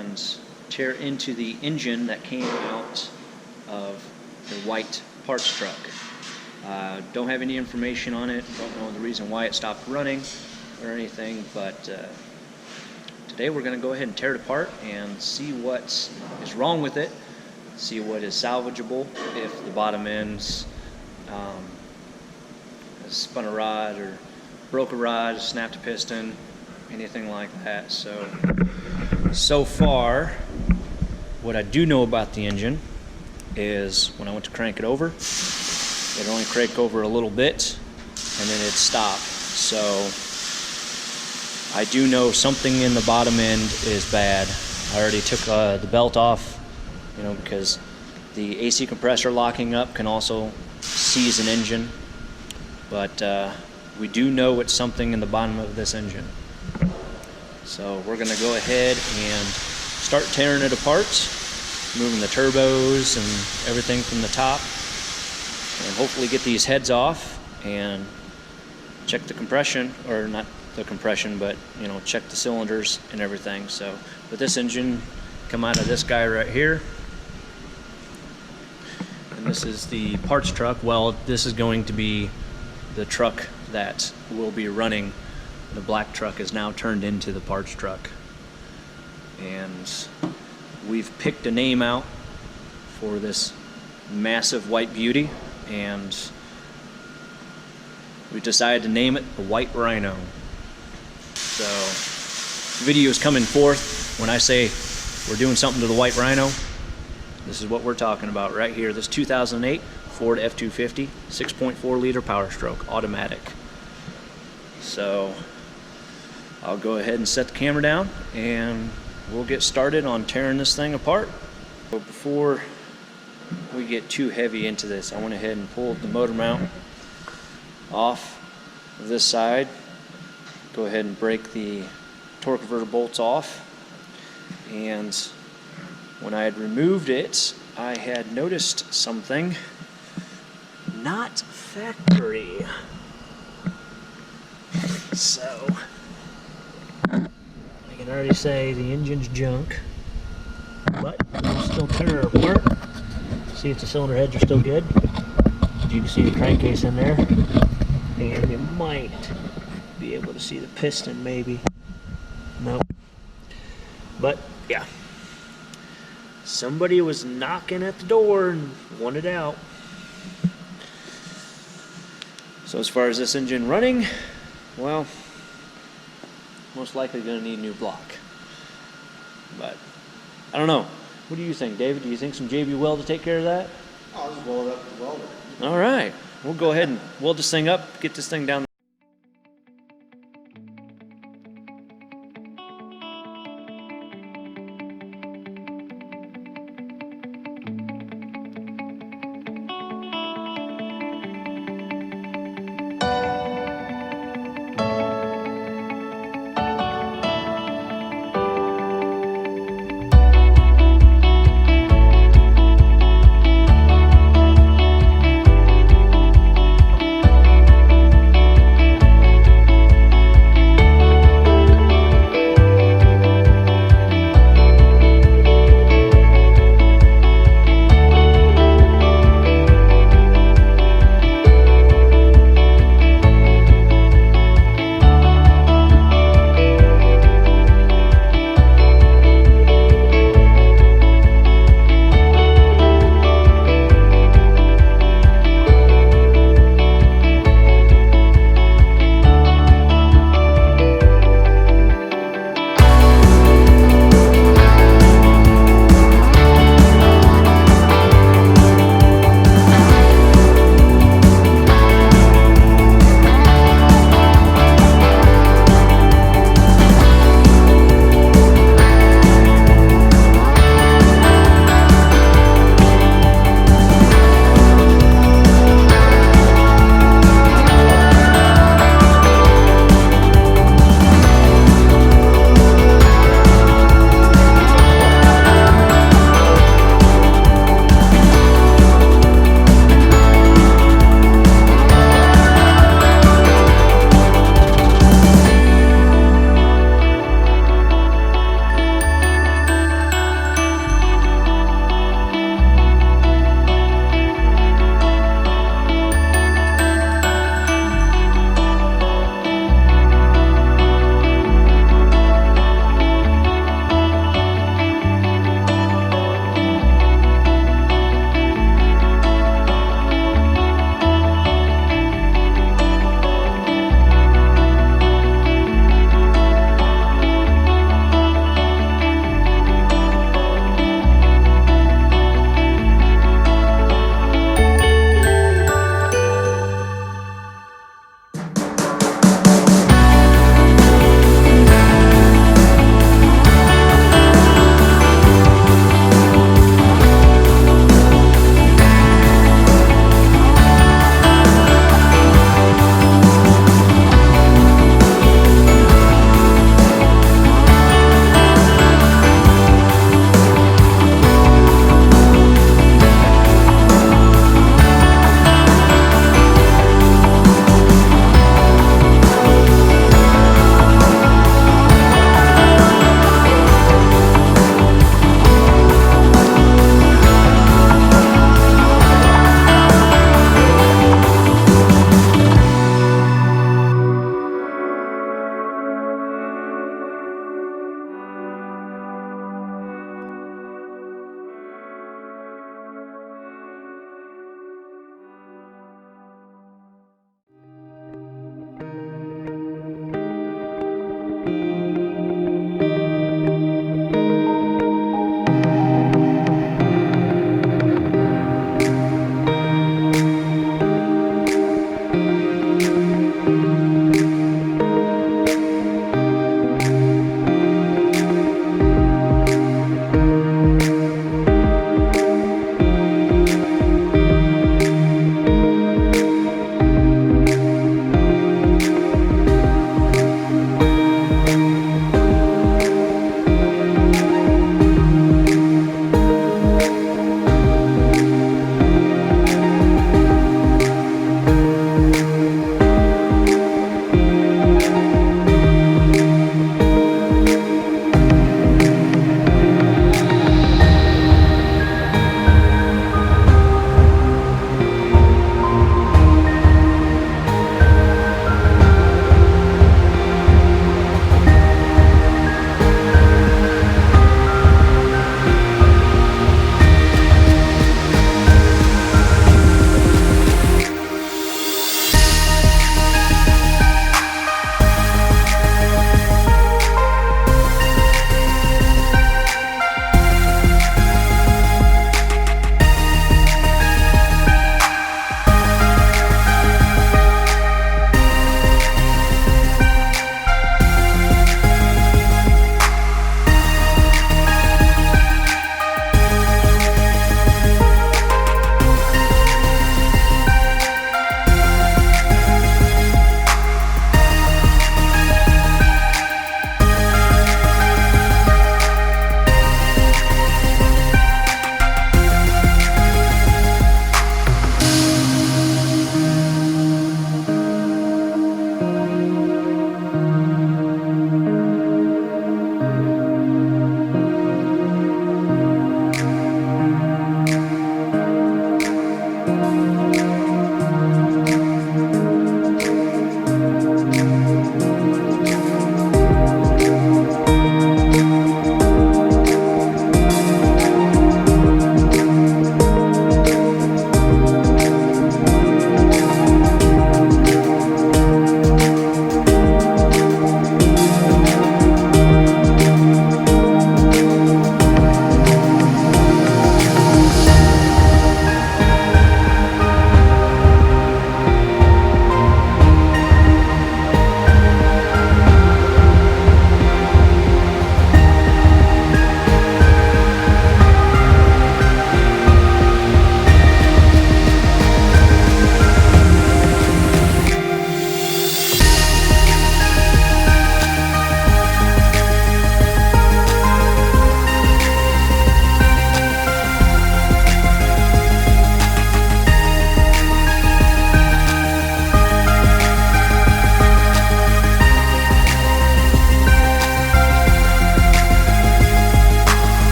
and tear into the engine that came out of the white parts truck. Don't have any information on it, don't know the reason why it stopped running or anything, but today we're going to go ahead and tear it apart and see what is wrong with it, see what is salvageable if the bottom ends spun a rod or broke a rod, snapped a piston, anything like that. So far, what I do know about the engine is when I went to crank it over, it only cranked over a little bit and then it stopped. So I do know something in the bottom end is bad. I already took the belt off, because the AC compressor locking up can also seize an engine. But we do know it's something in the bottom of this engine. So we're going to go ahead and start tearing it apart, moving the turbos and everything from the top, and hopefully get these heads off and check the compression, or not the compression, but check the cylinders and everything. So with this engine, come out of this guy right here, and this is the parts truck. Well, this is going to be the truck that will be running. The black truck is now turned into the parts truck, and we've picked a name out for this massive white beauty, and we decided to name it the White Rino. So the video is coming forth when I say we're doing something to the White Rino. This is what we're talking about right here. This 2008 Ford F-250 6.4 liter Power Stroke automatic. So I'll go ahead and set the camera down and we'll get started on tearing this thing apart. But before we get too heavy into this, I went ahead and pulled the motor mount off of this side. Go ahead and break the torque converter bolts off. And when I had removed it, I had noticed something not factory. So I can already say the engine's junk, but we'll still tear her apart. See if the cylinder heads are still good. You can see the crankcase in there, and you might be able to see the piston, maybe. Nope. But yeah, somebody was knocking at the door and wanted out. So as far as this engine running, well, most likely going to need a new block. But I don't know. What do you think, David? Do you think some JB Weld to take care of that? I'll just weld it up with the welder. All right. We'll go ahead and weld this thing up, get this thing down.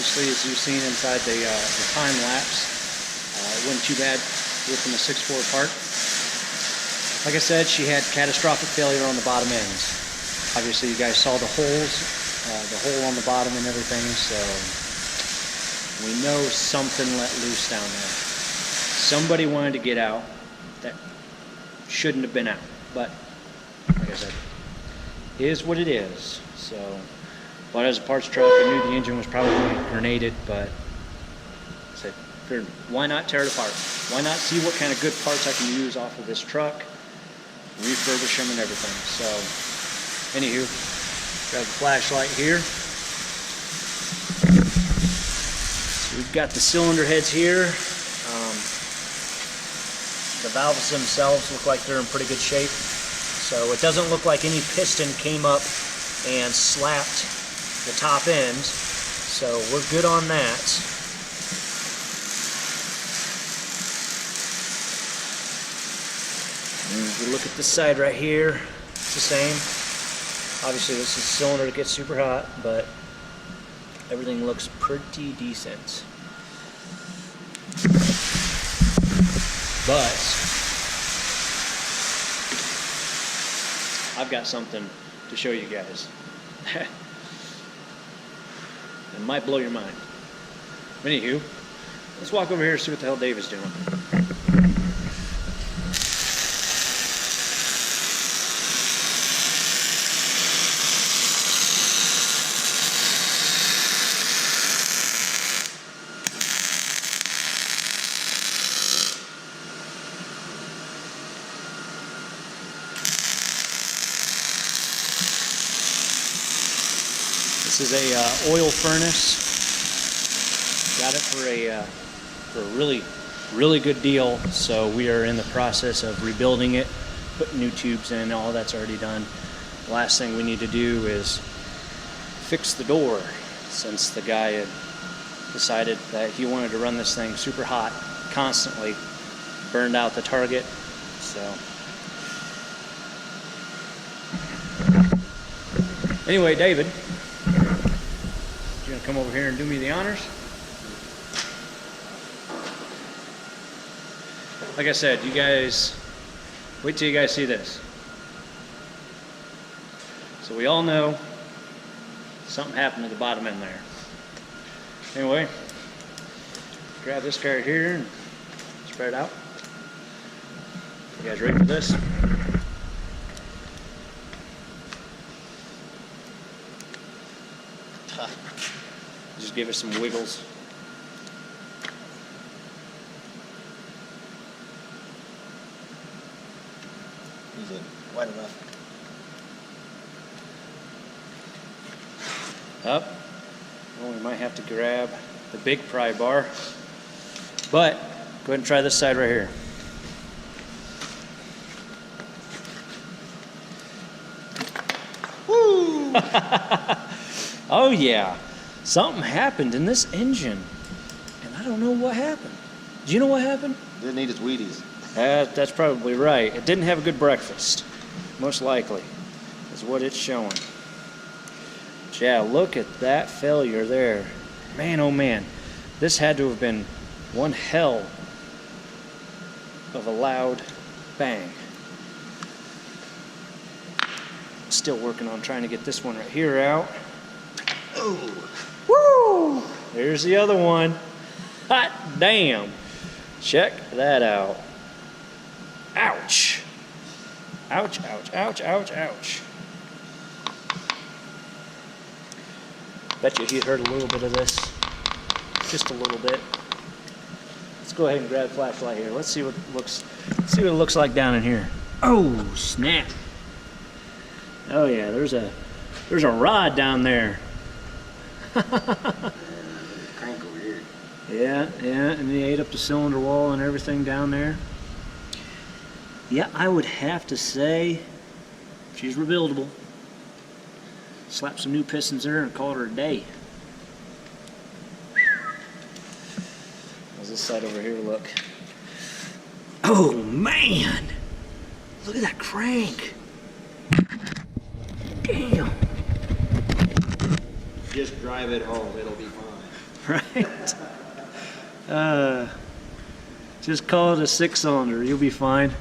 obviously, as you've seen inside the time lapse, it wasn't too bad ripping the 6.4 apart. Like I said, she had catastrophic failure on the bottom ends. Obviously, you guys saw the holes, the hole on the bottom and everything, so we know something let loose down there. Somebody wanted to get out that shouldn't have been out, but like I said, it is what it is. So, but as a parts truck, I knew the engine was probably grenaded, but I said, figured, why not tear it apart? Why not see what kind of good parts I can use off of this truck, refurbish them and everything. So, anywho, grab the flashlight here. So we've got the cylinder heads here. The valves themselves look like they're in pretty good shape. So it doesn't look like any piston came up and slapped the top end. So we're good on that. And if you look at this side right here, it's the same. Obviously this is a cylinder that gets super hot, but everything looks pretty decent. But I've got something to show you guys. It might blow your mind. Anywho, let's walk over here and see what the hell Dave is doing. This is a oil furnace. Got it for a really good deal. So we are in the process of rebuilding it, putting new tubes in. All that's already done. The last thing we need to do is fix the door, since the guy had decided that he wanted to run this thing super hot constantly, burned out the target. So anyway, David, you gonna come over here and do me the honors? Like I said, you guys, wait till you guys see this. So we all know something happened to the bottom end there. Anyway, grab this guy here and spread it out. You guys ready for this? Just give it some wiggles. Is it wide enough? Up. Well, we might have to grab the big pry bar, but go ahead and try this side right here. Woo! Oh yeah, something happened in this engine, and I don't know what happened. Do you know what happened? Didn't eat its Wheaties. That's probably right. It didn't have a good breakfast, most likely, is what it's showing. But yeah, look at that failure there. Man, oh man, this had to have been one hell of a loud bang. Still working on trying to get this one right here out. Oh! Woo! There's the other one. Hot damn. Check that out. Ouch. Ouch, ouch, ouch, ouch, ouch. Bet you heard a little bit of this. Just a little bit. Let's go ahead and grab a flashlight here. Let's see what it looks like down in here. Oh, snap. Oh yeah, there's a rod down there. Crank over here. Yeah, and they ate up the cylinder wall and everything down there. Yeah, I would have to say she's rebuildable. Slap some new pistons in her and call her a day. How's this side over here look? Oh man! Look at that crank! Damn! Just drive it home, it'll be fine. Right? Just call it a 6-cylinder. You'll be fine.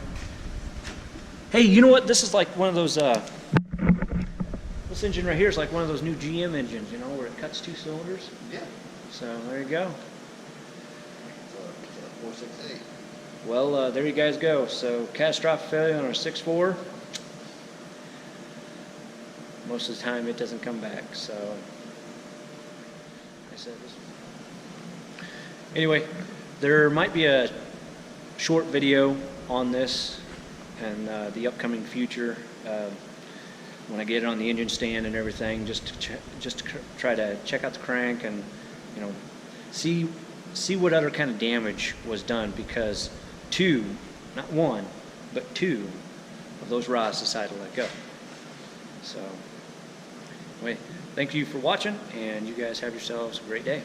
Hey, you know what? This is like one of those, this engine right here is like one of those new GM engines, you know, where it cuts 2 cylinders. Yeah. So there you go. It's a 468. Well, there you guys go. So catastrophic failure on our 6.4. Most of the time it doesn't come back. So I said this. Anyway, there might be a short video on this and the upcoming future when I get it on the engine stand and everything, just to try to check out the crank and, you know, see what other kind of damage was done, because 2, not 1, but 2 of those rods decided to let go. So anyway, thank you for watching, and you guys have yourselves a great day.